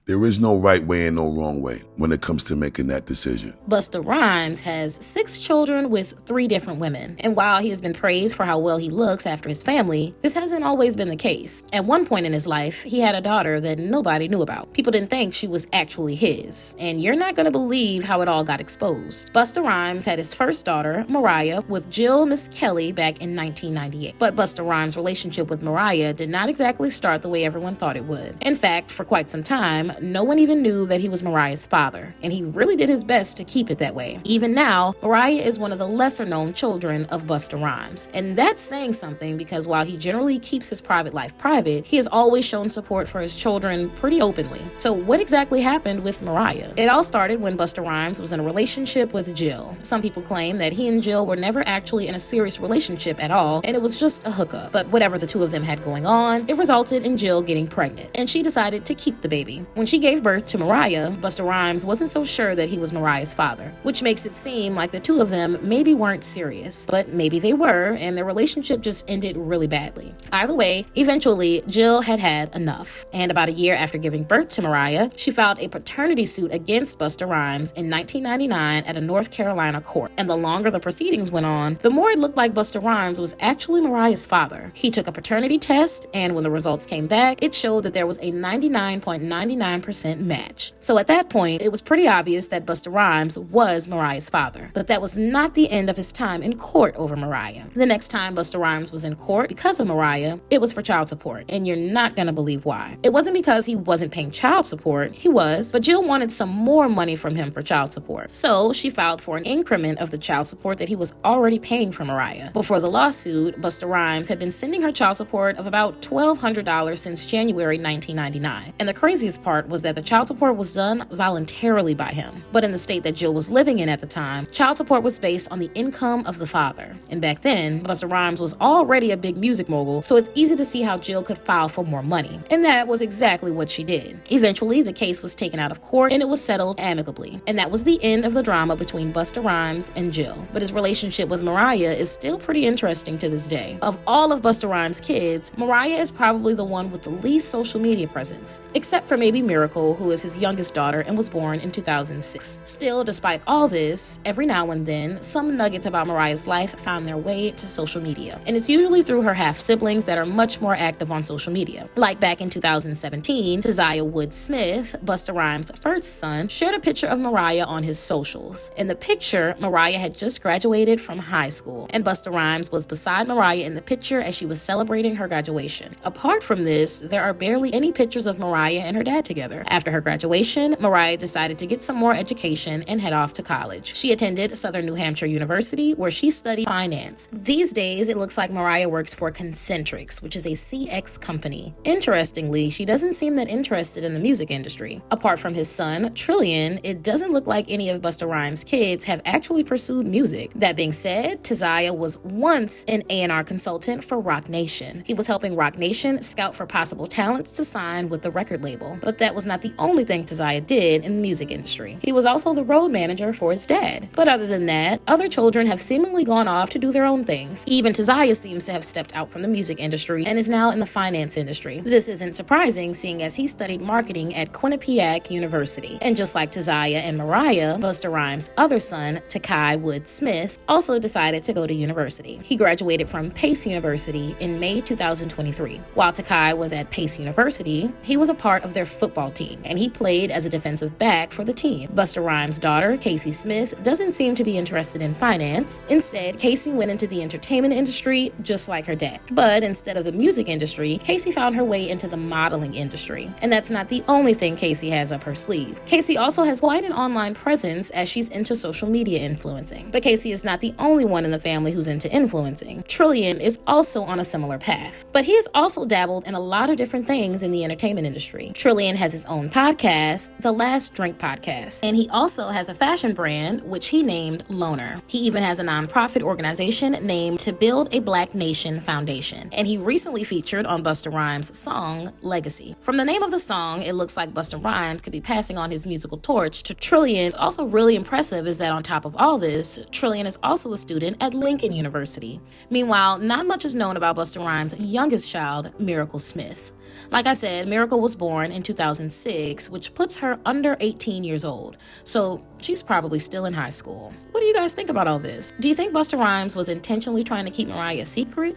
There is no right way and no wrong way when it comes to making that decision. Busta Rhymes has 6 children with 3 different women. And while he has been praised for how well he looks after his family, this hasn't always been the case. At one point in his life, he had a daughter that nobody knew about. People didn't think she was actually his. And you're not going to believe how it all got exposed. Busta Rhymes had his first daughter, Mariah, with Jill Miss Kelly back in 1998. But Busta Rhymes' relationship with Mariah did not exactly start the way everyone thought it would. In fact, for quite some time, no one even knew that he was Mariah's father, and he really did his best to keep it that way. Even now, Mariah is one of the lesser-known children of Busta Rhymes, and that's saying something because while he generally keeps his private life private, he has always shown support for his children pretty openly. So what exactly happened with Mariah? It all started when Busta Rhymes was in a relationship with Jill. Some people claim that he and Jill were never actually in a serious relationship at all, and it was just a hookup. But whatever the two of them had going on, it resulted in Jill getting pregnant, and she decided to keep the baby. When she gave birth to Mariah, Busta Rhymes wasn't so sure that he was Mariah's father, which makes it seem like the two of them maybe weren't serious, but maybe they were, and their relationship just ended really badly. Either way, eventually, Jill had enough, and about a year after giving birth to Mariah, she filed a paternity suit against Busta Rhymes in 1999 at a North Carolina court, and the longer the proceedings went on, the more it looked like Busta Rhymes was actually Mariah's father. He took a paternity test, and when the results came back, it showed that there was a 99.99% match. So at that point, it was pretty obvious that Busta Rhymes was Mariah's father. But that was not the end of his time in court over Mariah. The next time Busta Rhymes was in court because of Mariah, it was for child support, and you're not gonna believe why. It wasn't because he wasn't paying child support, he was, but Jill wanted some more money from him for child support. So she filed for an increment of the child support that he was already paying for Mariah. Before the lawsuit, Busta Rhymes had been sending her child support of about $1,200 since January 1999. And the craziest part was that the child support was done voluntarily by him. But in the state that Jill was living in at the time, child support was based on the income of the father. And back then, Busta Rhymes was already a big music mogul, so it's easy to see how Jill could file for more money. And that was exactly what she did. Eventually, the case was taken out of court and it was settled amicably. And that was the end of the drama between Busta Rhymes and Jill. But his relationship with Mariah is still pretty interesting to this day. Of all of Busta Rhymes' kids, Mariah is probably the one with the least social media presence, except for maybe Miracle, who is his youngest daughter and was born in 2006. Still, despite all this, every now and then, some nuggets about Mariah's life found their way to social media. And it's usually through her half-siblings that are much more active on social media. Like back in 2017, Keziah Wood Smith, Busta Rhymes' first son, shared a picture of Mariah on his socials. In the picture, Mariah had just graduated from high school, and Busta Rhymes was beside Mariah in the picture as she was celebrating her graduation. Apart from this, there are barely any pictures of Mariah and her dad together. After her graduation, Mariah decided to get some more education and head off to college. She attended Southern New Hampshire University, where she studied finance. These days, it looks like Mariah works for Concentrix, which is a CX company. Interestingly, she doesn't seem that interested in the music industry. Apart from his son, Trillion, it doesn't look like any of Busta Rhymes' kids have actually pursued music. That being said, Keziah was once an A&R consultant for Roc Nation. He was helping Roc Nation scout for possible talents to sign with the record label. But that was not the only thing Keziah did in the music industry. He was also the road manager for his dad. But other than that, other children have seemingly gone off to do their own things. Even Keziah seems to have stepped out from the music industry and is now in the finance industry. This isn't surprising, seeing as he studied marketing at Quinnipiac University. And just like Keziah and Mariah, Busta Rhymes' other son, Keziah Wood Smith, also decided to go to university. He graduated from Pace University in May 2023. While Keziah was at Pace University, he was a part of their football team, and he played as a defensive back for the team. Busta Rhymes' daughter, Casey Smith, doesn't seem to be interested in finance. Instead, Casey went into the entertainment industry just like her dad. But instead of the music industry, Casey found her way into the modeling industry. And that's not the only thing Casey has up her sleeve. Casey also has quite an online presence as she's into social media influencing. But Casey is not the only one in the family who's into influencing. Trillion is also on a similar path. But he has also dabbled in a lot of different things in the entertainment industry. Trillion has his own podcast, The Last Drink Podcast. And he also has a fashion brand, which he named Loner. He even has a nonprofit organization named To Build a Black Nation Foundation. And he recently featured on Busta Rhymes' song, Legacy. From the name of the song, it looks like Busta Rhymes could be passing on his musical torch to Trillion. Also really impressive is that on top of all this, Trillion is also a student at Lincoln University. Meanwhile, not much is known about Busta Rhymes' youngest child, Miracle Smith. Like I said, Miracle was born in 2006, which puts her under 18 years old. So she's probably still in high school. What do you guys think about all this? Do you think Busta Rhymes was intentionally trying to keep Mariah a secret?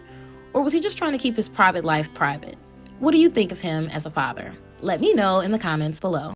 Or was he just trying to keep his private life private? What do you think of him as a father? Let me know in the comments below.